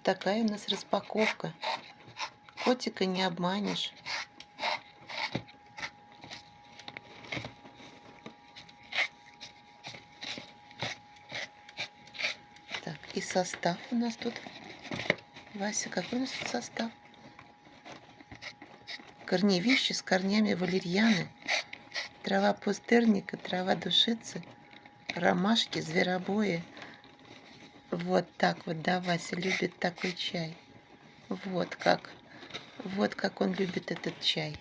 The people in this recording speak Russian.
такая у нас распаковка. Котика не обманешь. Так, и состав у нас тут. Вася, какой у нас тут состав? Корневище с корнями валерьяны, трава пустырника, трава душицы, ромашки, зверобои. Вот так вот, да, Вася любит такой чай. Вот как он любит этот чай.